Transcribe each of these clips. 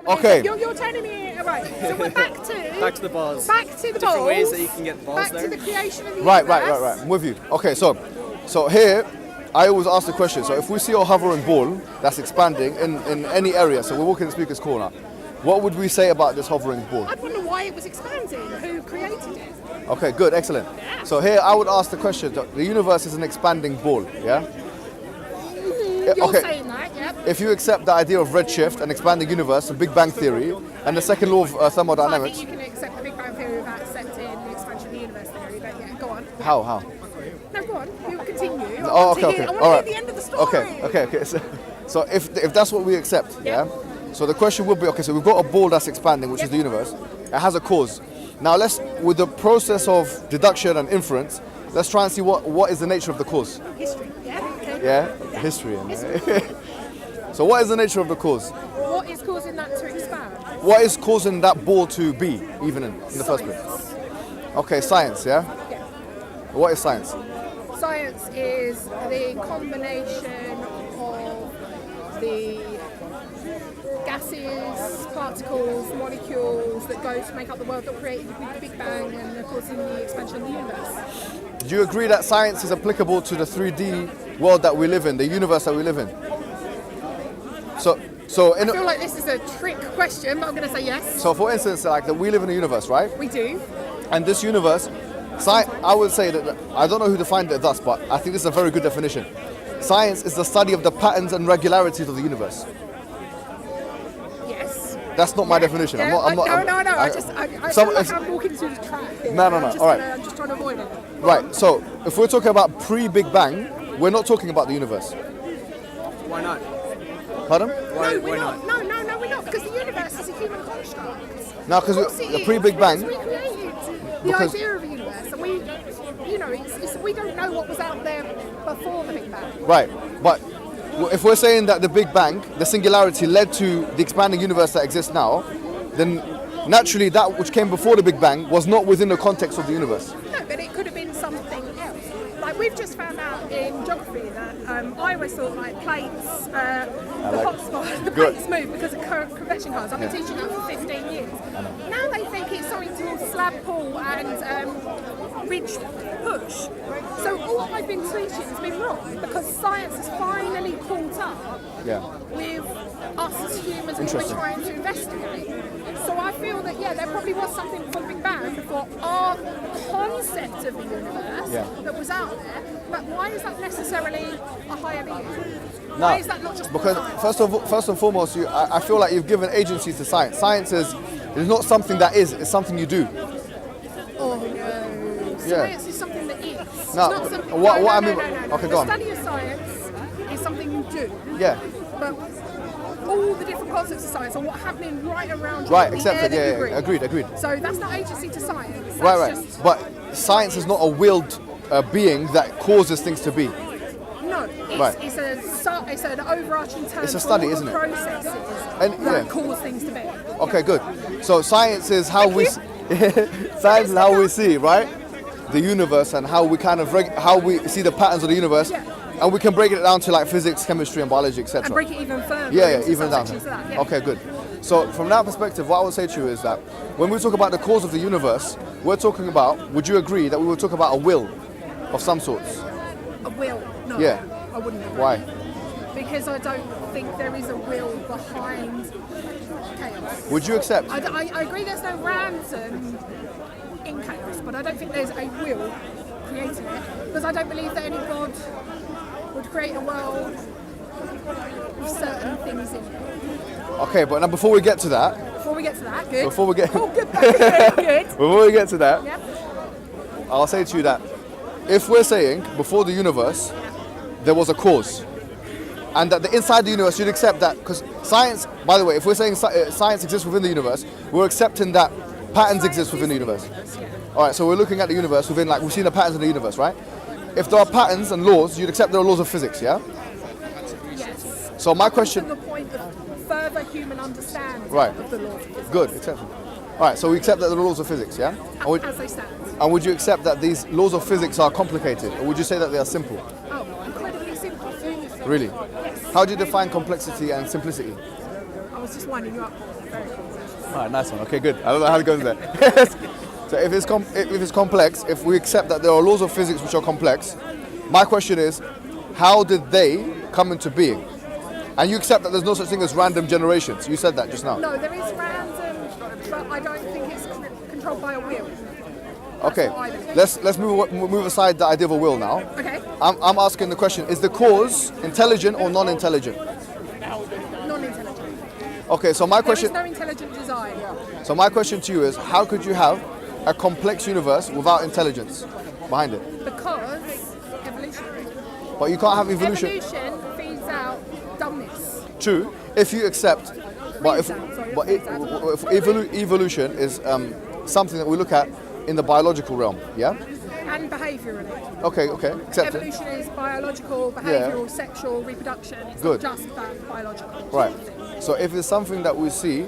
Okay. You're telling me, right, so we're back to the balls. Back to the Different balls. ways that you can get the balls back there. to the creation of the Right. universe. I'm with you. Okay, so here, I always ask the question, so if we see a hovering ball that's expanding in any area, so we're walking in the speaker's corner, what would we say about this hovering ball? I'd wonder why it was expanding, who created it. Okay, good, excellent. Yeah. So here I would ask the question, the universe is an expanding ball, yeah? You're Okay. saying that, yep. If you accept the idea of redshift and expanding universe, the Big Bang Theory, and the second law of I think thermodynamics, you can accept the Big Bang Theory without accepting the expansion of the universe theory, but yeah, go on. how? No, go on, you continue. Oh, okay, I okay, want all to right. hear the end of the story. Okay. So if that's what we accept, Yeah. yeah. So the question would be, okay, so we've got a ball that's expanding, which is the universe. It has a cause. Now with the process of deduction and inference, let's try and see what is the nature of the cause. History, yeah? Okay. Yeah, history. So what is the nature of the cause? What is causing that to expand? What is causing that ball to be even in the first place? Science. Okay, science, yeah. Yeah. What is science? Science is the combination of the gases, particles, molecules that go to make up the world that created the Big Bang and of course in the expansion of the universe. Do you agree that science is applicable to the 3D world that we live in, the universe that we live in? So I feel like this is a trick question, but I'm going to say yes. So for instance, like that we live in a universe, right? We do. And this universe, I would say that, I don't know who defined it thus, but I think this is a very good definition. Science is the study of the patterns and regularities of the universe. Yes. That's not my definition. Yeah, I'm not. No. I feel like I'm walking through the trap here. No. All right. I'm just trying to avoid it. Right. So if we're talking about pre-Big Bang, we're not talking about the universe. Why not? Pardon? Why not? No, we're not, because the universe is a human construct. No, because Of course it the is, pre-Big Bang. because we created the Because- idea of a universe, and we don't know what was out there before the Big Bang. Right. But if we're saying that the Big Bang, the singularity, led to the expanding universe that exists now, then naturally that which came before the Big Bang was not within the context of the universe. No, but it could have been something else. Like we've just found out in geography that I always thought like plates, the plates move because of convection cars. I've been teaching that for 15 years. Now they think it's something to do with slab pull and ridge push. So all I've been teaching has been wrong because science has finally caught up with us as humans and what we're trying to investigate. So I feel that there probably was something before the Big Bang, before our concept of the universe that was out there. But why is that necessarily a higher being? Why is that not just because science? first and foremost, I feel like you've given agency to science. Science is not something that is; it's something you do. Oh no! Science is something that is. It's No, not something. I mean. No. Okay, The go on. study of science is something you do. Yeah. But all the different concepts of science and what's happening right around you, Right. the Accepted. air that you Yeah. breathe. Agreed. So that's not agency to science. That's Right. Just, But science is not a willed being that causes things to be. no, it's an overarching term. It's a study, for all isn't the it? processes And that cause things to be. Okay, good. So science is how we science is how we see, right? The universe and how we kind of how we see the patterns of the universe, and we can break it down to like physics, chemistry, and biology, etc. And break it even further. Yeah, into even down. subsections of that, yeah. Okay, good. So from that perspective, what I would say to you is that when we talk about the cause of the universe, we're talking about. Would you agree that we will talk about a will of some sorts? A will? No. Yeah. I wouldn't agree. Why? Because I don't think there is a will behind chaos. Would you accept? I agree there's no ransom in chaos, but I don't think there's a will creating it. Because I don't believe that any God would create a world with certain things in it. Okay, but now before we get to that, Good. Before we get- Oh, good. before we get to that, Yep. I'll say to you that if we're saying before the universe there was a cause, and that inside the universe you'd accept that, because science, by the way, if we're saying science exists within the universe, we're accepting that patterns exist within the universe. All right, so we're looking at the universe within, like, we've seen the patterns in the universe, right? If there are patterns and laws, you'd accept there are laws of physics, yeah? Yes. So my question. To the point of further human understanding Right. of the laws of physics. Good, exception. All right, so we accept that there are laws of physics, yeah? As they stand. And would you accept that these laws of physics are complicated, or would you say that they are simple? Oh, incredibly simple. Really? Yes. How do you define complexity and simplicity? I was just winding you up. Very cool. All right, nice one. Okay, good. I don't know how to go into that. So if it's complex, if we accept that there are laws of physics which are complex, my question is, how did they come into being? And you accept that there's no such thing as random generations. You said that just now. No, there is random, but I don't think it's controlled by a will. Okay, let's move aside the idea of a will now. Okay. I'm asking the question: is the cause intelligent or non-intelligent? Non-intelligent. Okay, so my question. There is no intelligent design. So my question to you is: how could you have a complex universe without intelligence behind it? Because evolution. But you can't have evolution. Evolution feeds out dumbness. True, if you accept. But if evolution is something that we look at in the biological realm, yeah? And behaviorally. Okay, accept it. Evolution is biological, behavioral, sexual, reproduction. It's Good. not just biological. Right. So if it's something that we see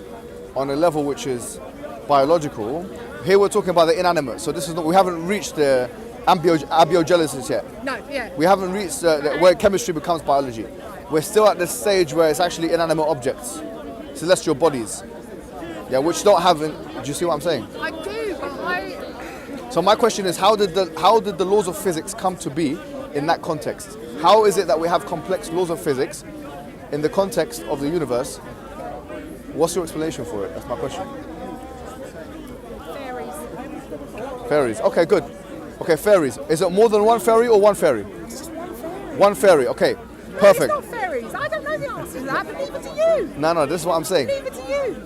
on a level which is biological, here we're talking about the inanimate. So this is not, we haven't reached the abiogenesis yet. No, yeah. We haven't reached where chemistry becomes biology. We're still at the stage where it's actually inanimate objects, celestial bodies, yeah, which don't have. Do you see what I'm saying? I do, but So my question is, how did the laws of physics come to be in that context? How is it that we have complex laws of physics in the context of the universe? What's your explanation for it? That's my question. fairies. Fairies. Okay, good. Okay, fairies. Is it more than one fairy or one fairy? It's just one fairy. One fairy. Okay, No, perfect. it's not fairies. I don't know the answer to that, but leave it to you. No, this is what I'm saying. Leave it to you.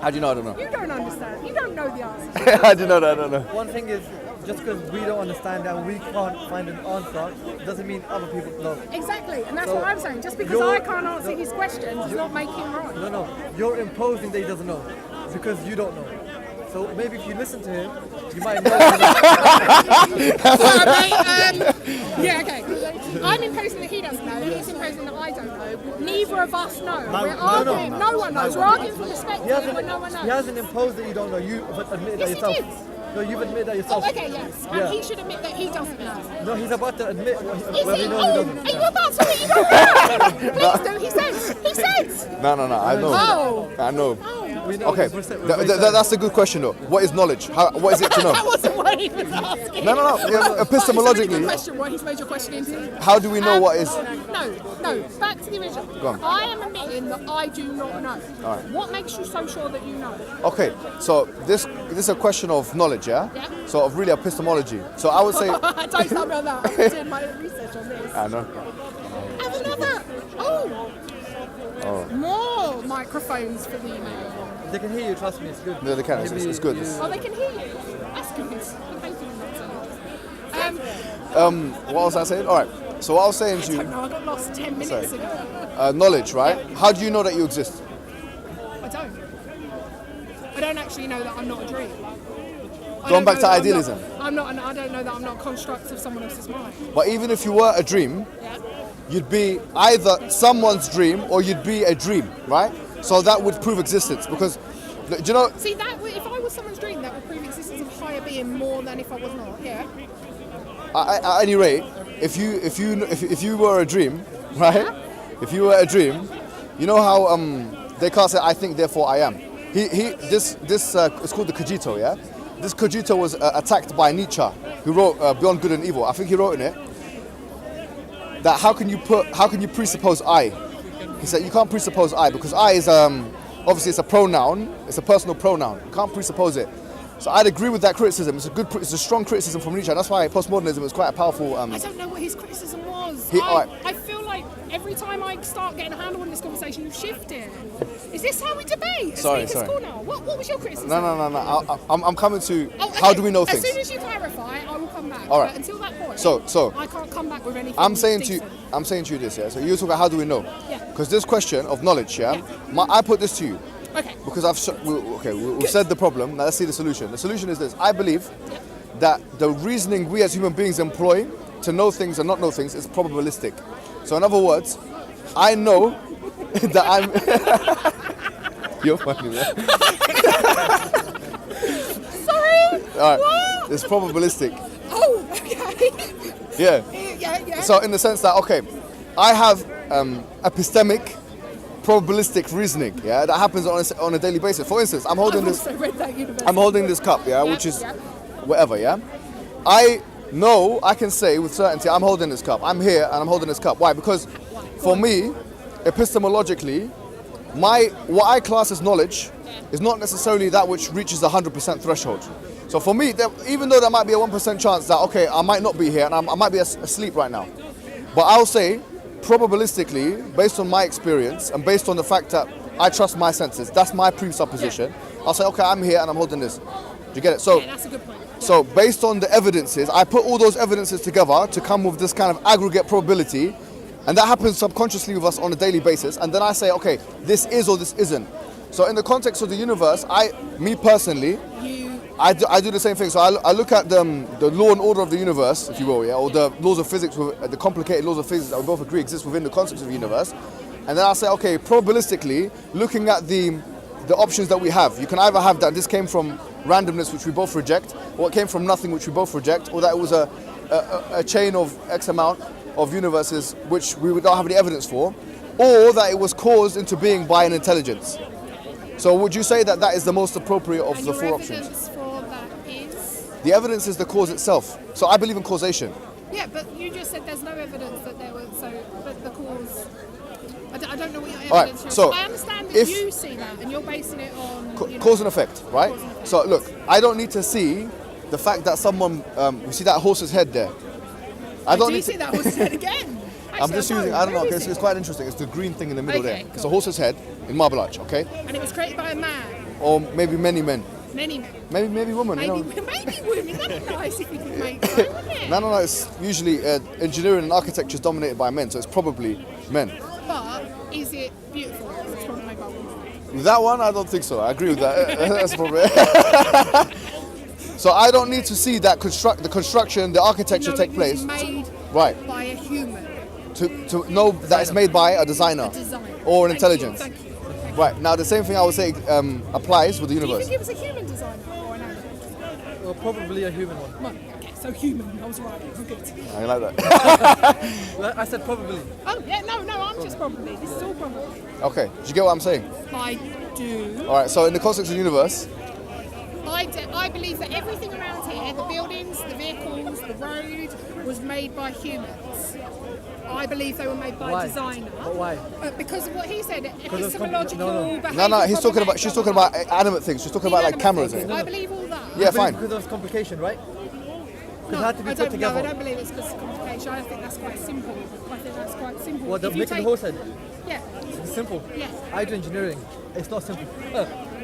How do you know? I don't know. You don't understand. You don't know the answer. How do you know that? I don't know. One thing is, just because we don't understand and we can't find an answer, doesn't mean other people know. Exactly, and that's So what I'm saying. Just because you're- I can't answer his question does not make him right. No, you're imposing that he doesn't know because you don't know. So maybe if you listen to him, you might know. Yeah, okay. I'm imposing that he doesn't know, he's imposing that I don't know. Neither of us know. We're arguing. No one knows. We're arguing from perspective where no one knows. He hasn't imposed that you don't know. You've admitted that Yes, he yourself. did. No, you've admitted that Oh, yourself. okay, yes. Yeah. And he should admit that he doesn't know. No, he's about to admit Is whether he? he knows Oh, he are doesn't. you about to say you don't know? Please do. He says. He says. No. I know. Oh. I know. We know Okay, we're very that's a good question though. What is knowledge? What is it to know? That wasn't what he was asking. No. But it's a really good Epistemologically, question. What he's made your question into. how do we know what is? No. Back to the original. Go on. I am admitting that I do not know. All right. What makes you so sure that you know? Okay, so this is a question of knowledge, yeah? Yeah. So of really epistemology. So I would say, Don't start me on that. I'm doing my research on this. I know. Have another. Oh. More microphones for the email. They can hear you, trust me, it's good. No, they can. It's good. Oh, they can hear you. That's good. Thank you not so much. What was I saying? All right. So what I was saying to I you, don't know. I got lost 10 minutes ago. knowledge, right? How do you know that you exist? I don't. I don't actually know that I'm not a dream. Going back to idealism. I don't know that I'm not a construct of someone else's mind. But even if you were a dream, Yeah. you'd be either someone's dream or you'd be a dream, right? So that would prove existence because, do you know? See, if I was someone's dream, that would prove existence of higher being more than if I was not. Yeah. At any rate, if you were a dream, right? If you were a dream, you know how Descartes said, "I think, therefore I am." This it's called the cogito, yeah. This cogito was attacked by Nietzsche, who wrote Beyond Good and Evil. I think he wrote in it that how can you presuppose I? He said you can't presuppose I because I is obviously it's a pronoun, it's a personal pronoun. You can't presuppose it. So I'd agree with that criticism. It's a strong criticism from Nietzsche. That's why postmodernism is quite a powerful. I don't know what his criticism was. Alright. I feel like every time I start getting a handle on this conversation, you shift it. Is this how we debate? Sorry. It's cool now. What was your criticism? No. I'm coming to Oh, okay. how do we know things? As soon as you clarify, I will come back. All right. But until that point, So I can't come back with anything. I'm saying to decent. you this, yeah. So you talk about how do we know? Yeah. Because this question of knowledge, yeah. I put this to you. Okay. Because we've said the problem. Now let's see the solution. The solution is this. I believe that the reasoning we as human beings employ to know things and not know things is probabilistic. So in other words, I know that I'm. You're funny, man. Sorry. All right. What? It's probabilistic. Oh, okay. Yeah. Yeah. So in the sense that I have epistemic probabilistic reasoning, yeah, that happens on a daily basis. For instance, I'm holding I've also read that university. I'm holding this cup, yeah, which is whatever, yeah. I know I can say with certainty I'm holding this cup. I'm here and I'm holding this cup. Why? Because for me, epistemologically, what I class as knowledge is not necessarily that which reaches the 100% threshold. So for me, even though there might be a 1% chance that, okay, I might not be here and I might be asleep right now, but I'll say, probabilistically, based on my experience and based on the fact that I trust my senses, that's my presupposition, I'll say, okay, I'm here and I'm holding this. Do you get it? So, that's a good point. So based on the evidences, I put all those evidences together to come with this kind of aggregate probability, and that happens subconsciously with us on a daily basis, and then I say, okay, this is or this isn't. So in the context of the universe, me personally, I do the same thing. So I look at the law and order of the universe, if you will, yeah, or the laws of physics, the complicated laws of physics that we both agree exist within the concepts of the universe. And then I say, okay, probabilistically, looking at the options that we have, you can either have that this came from randomness, which we both reject, or it came from nothing, which we both reject, or that it was a chain of X amount of universes, which we would not have any evidence for, or that it was caused into being by an intelligence. So would you say that that is the most appropriate of the four options? Evidence for that is? The evidence is the cause itself. So I believe in causation. Yeah, but you just said there's no evidence that there was, but the cause. I don't know what your All right, evidence is. so I understand that you see that and you're basing it on cause and effect, right? So look, I don't need to see the fact that someone, you see that horse's head there. I don't need to see that horse's head again. Actually, I'm just using, I don't know, it's quite interesting. It's the green thing in the middle there. Cool. It's a horse's head in Marble Arch, okay? And it was created by a man. Or maybe many men. Many men. Maybe women, maybe, you know. Maybe women. That'd be nice if we could make that, wouldn't it? No, it's usually engineering and architecture is dominated by men, so it's probably men. But is it beautiful? It's probably made by women. That one, I don't think so. I agree with that. That's probably. So I don't need to see that the construction, the architecture take place. Made right. by a human. To know that it's made by a designer. Or an intelligence. Thank you. Right. Now the same thing I would say applies with the universe. Do you think it was a human designer or an animal? Well, probably a human one. Well, okay, so human. I was right. I'm good. I like that. I said probably. Oh yeah, no, I'm just probably. This is all probably. Okay. Do you get what I'm saying? I do. All right. So in the context of the universe. I believe that everything around here, the buildings, the vehicles, the road, was made by humans. I believe they were made by a designer. But why? Because of what he said, epistemological behaviour. No, she's talking about animate things. She's talking about like cameras. I believe all that. Yeah, fine. Because of complication, right? No, it had to be put together. I don't believe it's because of complication. I think that's quite simple. What, making the horse head? Yeah. It's simple. Yeah. I do engineering. It's not simple.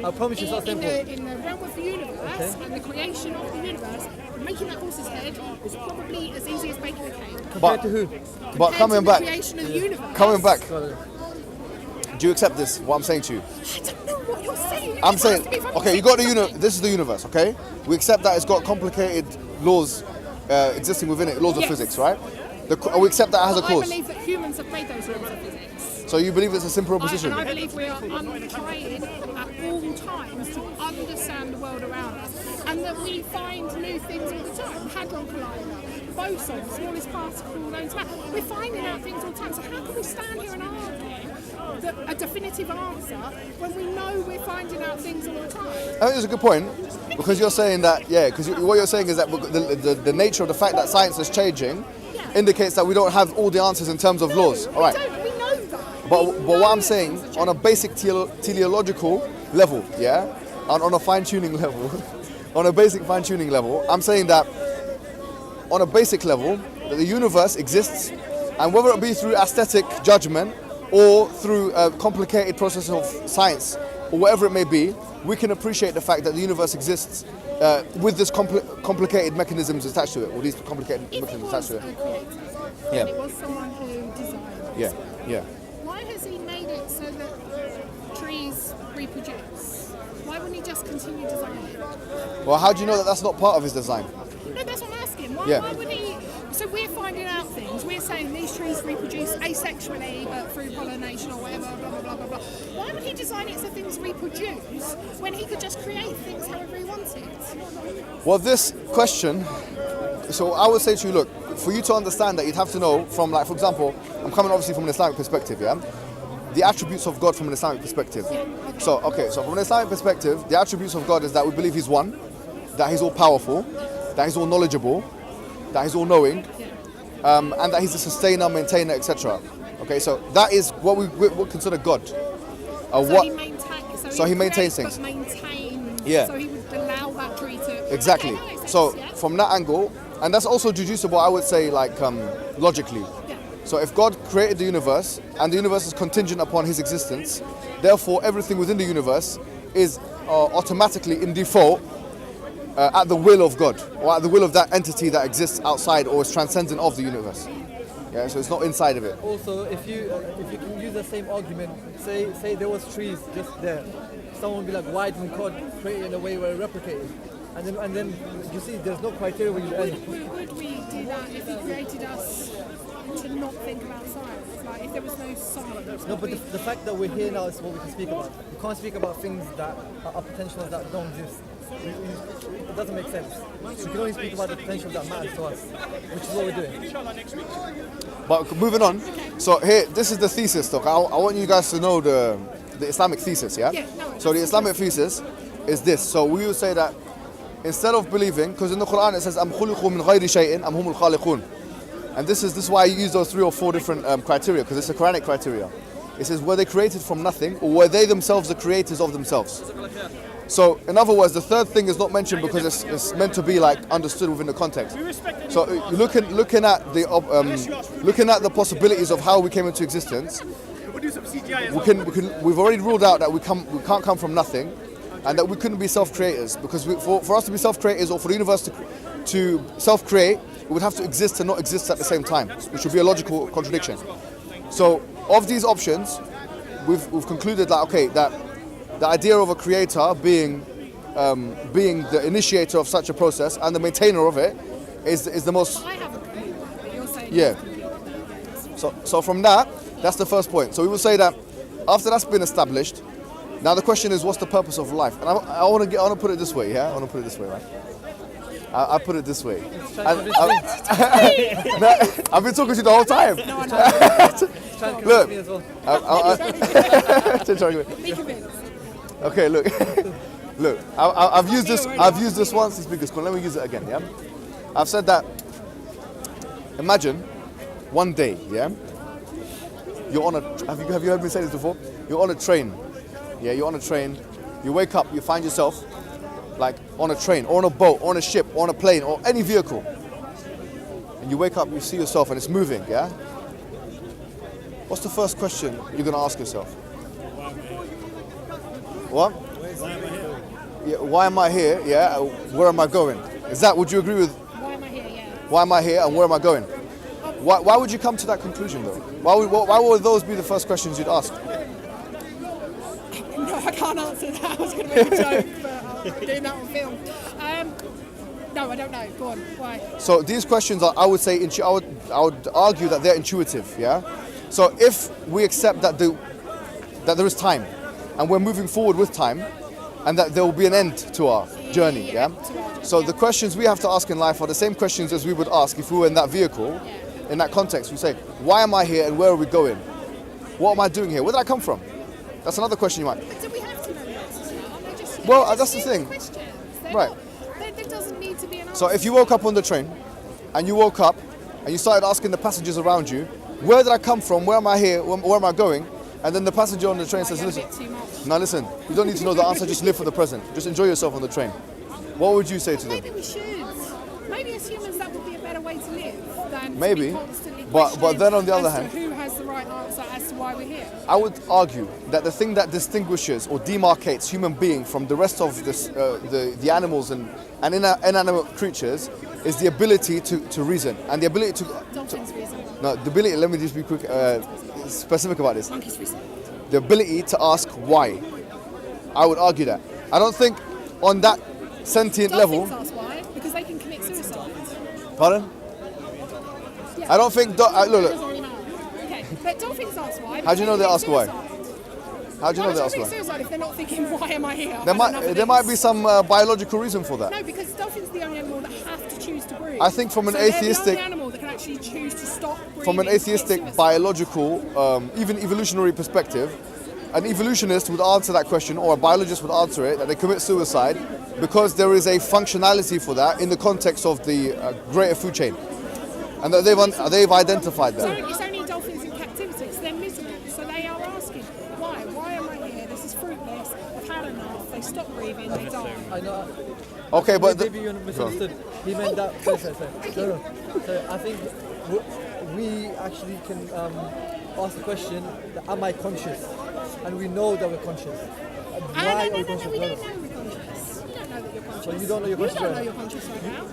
I promise you it's not simple. In the realm of the universe and the creation of the universe, making that horse's head was probably as easy as baking a cake. Compared to who? But coming back. The creation of the universe. Coming back. Do you accept this? What I'm saying to you? I don't know what you're saying. I'm saying, okay, you got the this is the universe, okay? We accept that it's got complicated laws existing within it, laws of physics, right? We accept that it has a cause. I believe that humans have made those laws of physics. So you believe it's a simple proposition? And I believe we are trying at all times to understand the world around us, and that we find new things all the time. Hadron Collider, boson, smallest particle known to man. We're finding out things all the time. So how can we stand here and argue a definitive answer when we know we're finding out things all the time? I think it's a good point, because you're saying that, because what you're saying is that the nature of the fact that science is changing indicates that we don't have all the answers in terms of laws. All right. We know that. But what I'm saying, on a basic teleological level, on a fine-tuning level, on a basic fine-tuning level, I'm saying that on a basic level, that the universe exists, and whether it be through aesthetic judgment or through a complicated process of science, or whatever it may be, we can appreciate the fact that the universe exists with this complicated mechanisms attached to it, or these complicated mechanisms attached to it. And it was someone who designed it. Yeah. Why has he made it so that trees reproduce? Why wouldn't he just continue designing it? Well, how do you know that that's not part of his design? No, that's what I'm asking. Why would he? So we're finding out things. We're saying these trees reproduce asexually, but through pollination or whatever, blah, blah, blah, blah, blah. Why would he design it so things reproduce when he could just create things however he wanted? Well, this question, so I would say to you, look, for you to understand that, you'd have to know from, like, for example, I'm coming obviously from an Islamic perspective, the attributes of God from an Islamic perspective. So from an Islamic perspective, the attributes of God is that we believe He's one, that He's all powerful, that He's all knowledgeable, that He's all knowing, and that He's a sustainer, maintainer, etc. Okay, so that is what we would consider God. So he maintains things. But maintain. Yeah. So he would allow that tree to. Exactly. Okay, that makes sense, So yeah. from that angle, and that's also deducible, I would say, like logically. Yeah. So if God created the universe and the universe is contingent upon His existence, therefore everything within the universe is automatically in default at the will of God, or at the will of that entity that exists outside or is transcendent of the universe. Yeah, so it's not inside of it. Also, if you can use the same argument, say there was trees just there, someone would be like, why didn't God create it in a way where it replicated? And then you see, there's no criteria where you end. Would we do that if He created us to not think about science? Like if there was no science? No, but the fact that we're here now is what we can speak about. We can't speak about things that are potentials that don't exist. It doesn't make sense. We can only speak about the potential that matters to us, which is what we're doing. But moving on, so here, this is the thesis, Doc. I want you guys to know the Islamic thesis, yeah? So the Islamic thesis is this. So we will say that instead of believing, because in the Quran it says, أَمْ خُلِقُوا مِنْ غَيْرِ شَيْءٍ أَمْ هُمُ الْخَالِقُونَ. And this is why I use those 3 or 4 different criteria, because it's a Quranic criteria. It says, were they created from nothing, or were they themselves the creators of themselves? So, in other words, the third thing is not mentioned because it's meant to be like understood within the context. So, looking at the possibilities of how we came into existence, we've already ruled out that we can't come from nothing, and that we couldn't be self-creators, because for us to be self-creators or for the universe to self-create, it would have to exist and not exist at the same time, which would be a logical contradiction. So, of these options, we've concluded that the idea of a creator being the initiator of such a process and the maintainer of it is the most. I haven't created that, but you're saying. Yeah. So from that's the first point. So we will say that after that's been established, now the question is, what's the purpose of life? And I want to put it this way. Yeah, I want to put it this way, right? I put it this way. I've been talking to you the whole time. No, I know. Look. Me as well. Be convinced. Okay, look. Look, I've used this once in speaker school. Let me use it again, yeah? I've said that, imagine one day, yeah? You're on a, have you heard me say this before? You're on a train, yeah? You're on a train, you wake up, you find yourself like on a train, or on a boat, or on a ship, or on a plane, or any vehicle. And you wake up, you see yourself and it's moving, yeah? What's the first question you're gonna ask yourself? What? Yeah, why am I here? Yeah, where am I going? Would you agree with? Why am I here? Yeah. Why am I here and where am I going? Why would you come to that conclusion though? Why would those be the first questions you'd ask? No, I can't answer that. I was going to make a joke, but I'm doing that on film. No, I don't know. Go on. Why? So these questions are, I would say, I would argue that they're intuitive. Yeah. So if we accept that there is time, and we're moving forward with time, and that there will be an end to our journey. Yeah. So the questions we have to ask in life are the same questions as we would ask if we were in that vehicle. In that context, we say, why am I here and where are we going? What am I doing here? Where did I come from? That's another question you might. But do we have to know the answers now? They're just, Well, that's the thing. Questions. Right. There doesn't need to be an answer. So if you woke up on the train, and you woke up, and you started asking the passengers around you, where did I come from? Where am I here? Where am I going? And then the passenger on the train says, listen. Now listen, you don't need to know the answer. Just live for the present. Just enjoy yourself on the train. What would you say to them? Maybe we should. Maybe as humans that would be a better way to live than Maybe. to be constantly But then on the other as to hand, who has the right answer as to why we're here. I would argue that the thing that distinguishes or demarcates human being from the rest of this, the animals and inanimate creatures is the ability to reason and the ability to. Dolphins reason. No, the ability. Let me just be quick, specific about this. Monkeys reason. The ability to ask why. I would argue that. I don't think on that sentient level. Dolphins ask why because they can commit suicide. Pardon? Yeah. I don't think. It Look. doesn't really matter. Okay, but dolphins ask why. How do you know they ask why? How do you know they Why ask would why? suicide if they're not thinking, why am I here? There might be some biological reason for that. No, because dolphins are the only animal that have to choose to breathe. I think from an so atheistic. they're the only animal that can actually choose to stop breathing. From an atheistic, biological, even evolutionary perspective, an evolutionist would answer that question, or a biologist would answer it, that they commit suicide because there is a functionality for that in the context of the greater food chain. And that they've identified that. It's only dolphins in captivity, so they're miserable. So they are asking, why? Why am I here? This is fruitless. I've had enough. They stop breathing, they die. I know. Okay, but maybe you misunderstood. He meant that. Sorry. No. So I think we actually can ask the question, am I conscious? And we know that we're conscious. Why are we conscious? We don't know we're conscious. You don't know that you're conscious. Well, you don't know you're conscious. You don't know you're conscious right now.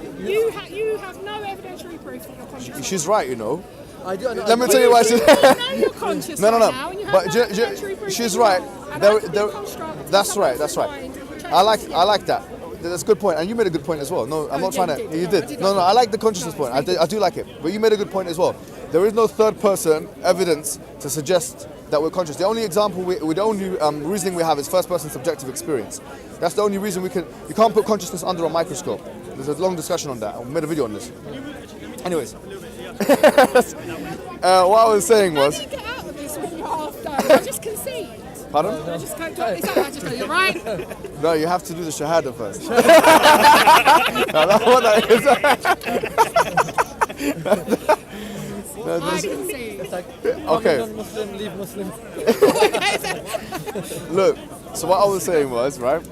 You have no evidentiary proof that you're conscious. she's right, you know. I do. Let me tell you why she's. You don't know you're conscious No. right now, and you have But no evidentiary proof she's that you right. are. And that could be a construct, That's right. something's mind, which I like that. That's a good point, and you made a good point as well. No, I'm not trying to. You did. No, I like the consciousness point. I do like it, but you made a good point as well. There is no third-person evidence to suggest that we're conscious. The only example, the only reasoning we have is first-person subjective experience. That's the only reason we can. You can't put consciousness under a microscope. There's a long discussion on that. I made a video on this. Anyways, what I was saying was. How do you get out of this when you're half done? I just concede. Pardon? I just can't do it. It's like I just go, you're right. No, you have to do the shahada first. No, that's what that is. I concede. It's like, Okay. non-Muslim, leave Muslims. Look, so what I was saying was, right?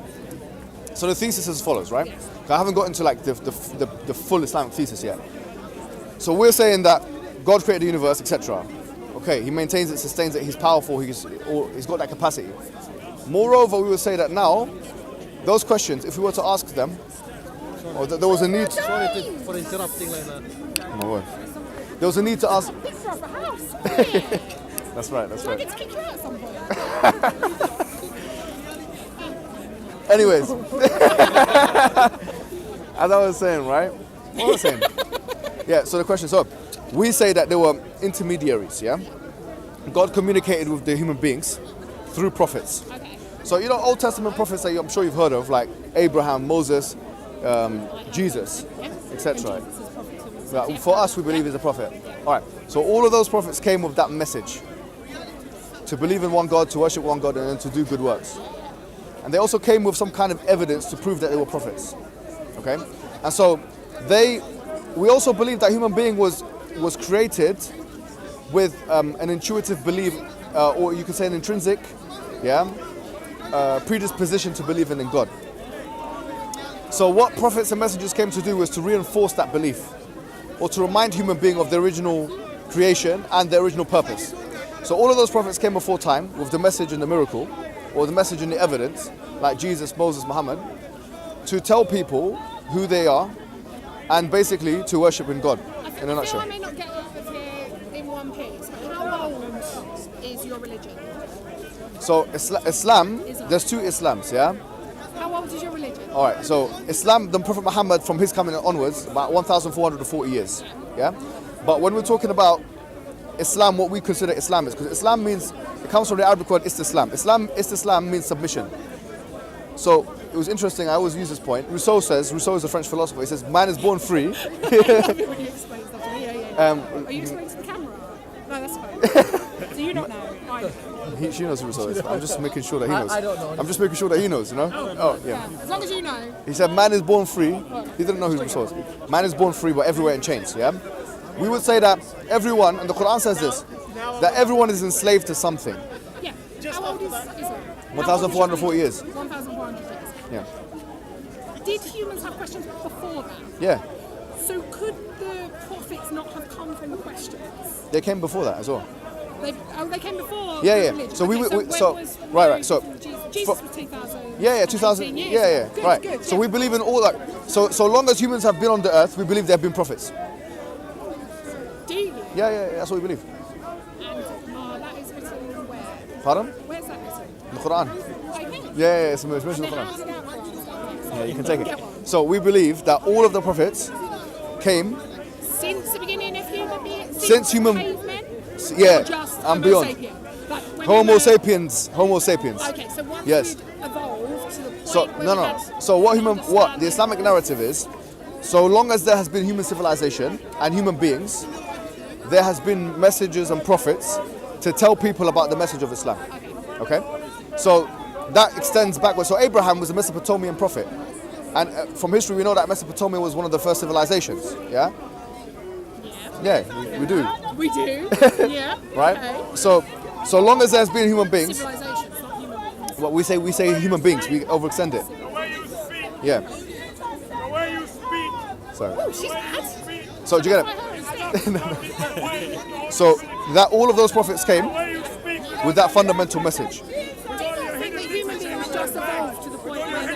So the thesis is as follows, right? I haven't got into like the full Islamic thesis yet. So we're saying that God created the universe, etc. Okay, he maintains it, sustains it, he's powerful, he's got that capacity. Moreover, we would say that now, those questions, if we were to ask them, or that there was a need... Sorry for interrupting like that. Oh my word. There was a need to ask... Big brother house. That's right. I get to kick you out at some point. Anyways. As I was saying, right? What was I saying? Yeah, so the question, so we say that there were intermediaries, yeah? God communicated with the human beings through prophets. Okay. So, you know, Old Testament prophets that I'm sure you've heard of, like Abraham, Moses, Jesus, etc. For us, we believe he's a prophet. All right, so all of those prophets came with that message. To believe in one God, to worship one God, and then to do good works. And they also came with some kind of evidence to prove that they were prophets. Okay? And so we also believe that human being was created with an intuitive belief, or you could say an intrinsic, predisposition to believing in God. So what prophets and messengers came to do was to reinforce that belief, or to remind human being of the original creation and the original purpose. So all of those prophets came before time with the message and the miracle, or the message and the evidence, like Jesus, Moses, Muhammad, to tell people who they are, and basically to worship in God, in a nutshell. I may not get out of here in one piece, but how old is your religion? So Islam, there's two Islams, yeah? How old is your religion? All right, so Islam, the Prophet Muhammad, from his coming onwards, about 1,440 years, yeah? But when we're talking about Islam, what we consider Islam is, because Islam means, it comes from the Arabic word Istislam. Istislam means submission. So it was interesting, I always use this point. Rousseau is a French philosopher, he says, man is born free. When you explain stuff to me, Are you explaining to the camera? No, that's fine. Do you not know? She knows who Rousseau is. I'm just making sure that he knows. I don't know. I'm just making sure that he knows, you know? Oh, yeah. As long as you know. He said, man is born free. He didn't know who Rousseau is. Man is born free, but everywhere in chains, yeah? We would say that everyone, and the Quran says this, that everyone is enslaved to something. Yeah. How old is Islam? 1,440 years. 1,400 years. Yeah. Did humans have questions before that? Yeah. So could the prophets not have come from the questions? They came before that as well. They came before. Yeah, the yeah. religion. So Okay, right. So Jesus was 2,000. Yeah, 2000. Yeah. Good, Right. Good, so we believe in all that. So long as humans have been on the earth, we believe there have been prophets. Do you? Yeah. That's what we believe. And that is written where? Pardon? Where's that written? The Quran. Okay. Yeah. It's mentioned in the And Quran. how did that work? Yeah, you can take it. So we believe that all of the prophets came Since the beginning of human beings? Since human- cavemen? yeah, Or just and Homo beyond. sapien? Like when Homo we were- sapiens. Homo sapiens. Okay, so once Yes. we'd evolved to the point So where no. we had So what the understanding- Islamic narrative is so long as there has been human civilization and human beings, there has been messengers and prophets to tell people about the message of Islam. Okay? So that extends backwards. So Abraham was a Mesopotamian prophet. And from history we know that Mesopotamia was one of the first civilizations. Yeah? Yeah, we do. We do. Yeah. Right? Okay. So long as there's been human beings, Civilizations, not human beings. what we say human beings, we overextend it. Yeah. Sorry. Oh, she's mad. So do you get it? So that all of those prophets came with that fundamental message. Do you not think that human beings just evolved to the point where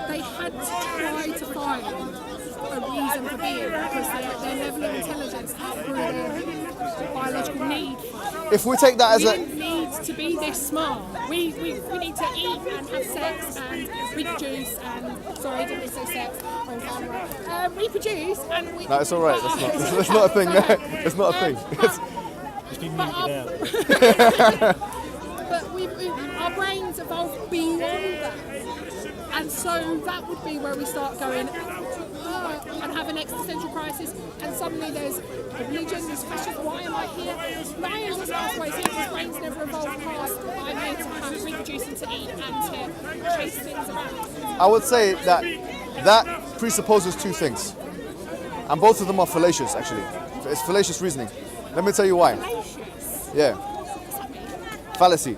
they had to try to find a reason for being because their level of intelligence outgrew their biological need? If we take that as We a didn't need to be this smart. We need to eat and have sex and reproduce and sorry, I didn't say sex on camera. Reproduce and we. no, it's all right. That's not a thing. It's not a thing. But our brains evolved beyond that, and so that would be where we start going and have an existential crisis. And suddenly there's a religion, there's questions. Why am I here? Ryan just asked why he's here. His brain's never evolved past. I'm here to have reproduce and to eat and to chase things around. I would say that presupposes two things, and both of them are fallacious. Actually, it's fallacious reasoning. Let me tell you why. Yeah, fallacy.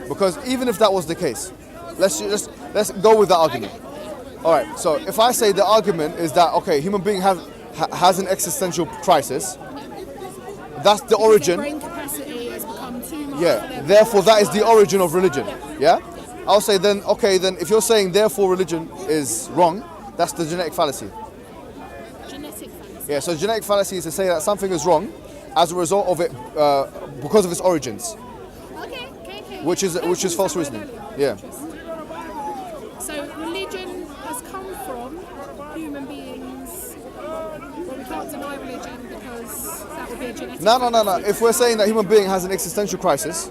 Because even if that was the case, let's go with that argument. All right. So if I say the argument is that okay, human being has an existential crisis, that's the origin. Brain capacity has become too much. Yeah. Therefore, that is the origin of religion. Yeah. I'll say then okay, then if you're saying therefore religion is wrong, that's the genetic fallacy. Genetic fallacy. Yeah. So genetic fallacy is to say that something is wrong as a result of it because of its origins. Okay. Which is false reasoning. Yeah. So religion has come from human beings. Well, we can't deny religion because that would be a genetic. No. If we're saying that human being has an existential crisis,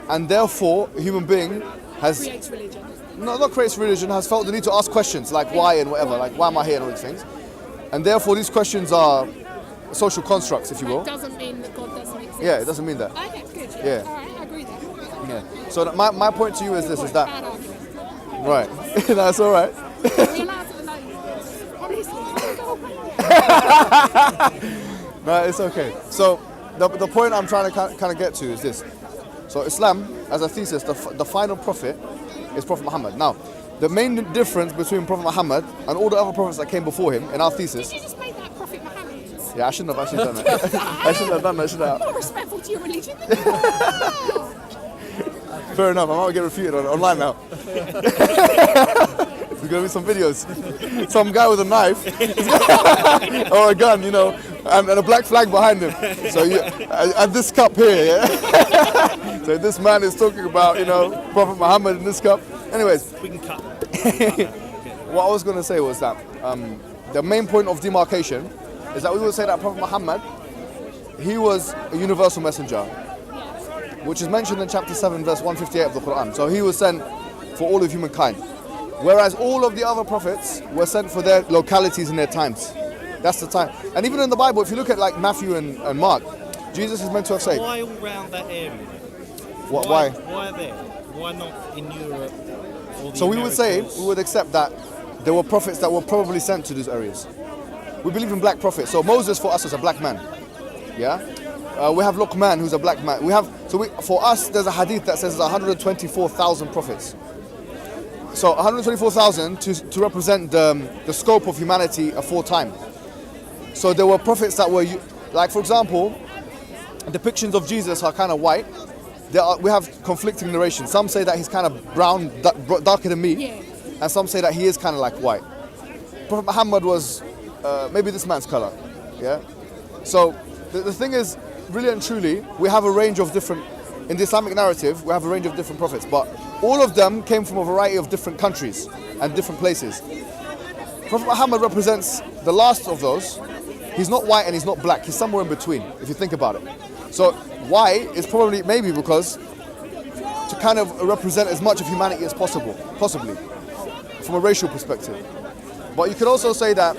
and therefore human being has Creates religion. not creates religion, has felt the need to ask questions like why and whatever, like why am I here and all these things, and therefore these questions are social constructs, if you will. That doesn't mean that God doesn't exist. Yeah, it doesn't mean that. Okay, good. Yeah. All right, I agree there. Yeah. So my point to you is this: is that Bad argument. right? That's all right. Are we allowed to know? Honestly, go away. No, it's okay. So the point I'm trying to kind of get to is this. So Islam, as a thesis, the final prophet is Prophet Muhammad. Now, the main difference between Prophet Muhammad and all the other prophets that came before him in our thesis. Did you just make that Prophet Mohammed? Yeah, I shouldn't have done that. I shouldn't have done that, should I? More respectful to your religion. Fair enough, I might get refuted online now. There's going to be some videos. Some guy with a knife or a gun, and a black flag behind him. So and this cup here, yeah? So this man is talking about, Prophet Muhammad in this cup. Anyways, We can cut. what I was going to say was that the main point of demarcation is that we would say that Prophet Muhammad, he was a universal messenger, which is mentioned in chapter 7, verse 158 of the Quran. So he was sent for all of humankind. Whereas all of the other prophets were sent for their localities and their times. That's the time. And even in the Bible, if you look at like Matthew and Mark, Jesus is meant to have said, Why all round that area? Why? Why there? Why not in Europe? Or the So we would say, Americas? we would accept that there were prophets that were probably sent to these areas. We believe in black prophets. So Moses for us is a black man. Yeah? We have Luqman, who's a black man. For us, there's a hadith that says 124,000 prophets. So 124,000 to represent the scope of humanity aforetime. So there were prophets that were, like for example, depictions of Jesus are kind of white. We have conflicting narrations. Some say that he's kind of brown, darker than me, and some say that he is kind of like white. Prophet Muhammad was maybe this man's color. Yeah. So the thing is, really and truly, we have a range of different. In the Islamic narrative, we have a range of different prophets, but all of them came from a variety of different countries and different places. Prophet Muhammad represents the last of those. He's not white and he's not black. He's somewhere in between, if you think about it. So white is probably maybe because to kind of represent as much of humanity as possible, possibly, from a racial perspective. But you could also say that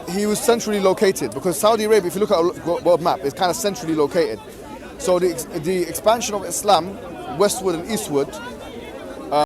he was centrally located, because Saudi Arabia, if you look at a world map, is kind of centrally located. So the expansion of Islam, westward and eastward,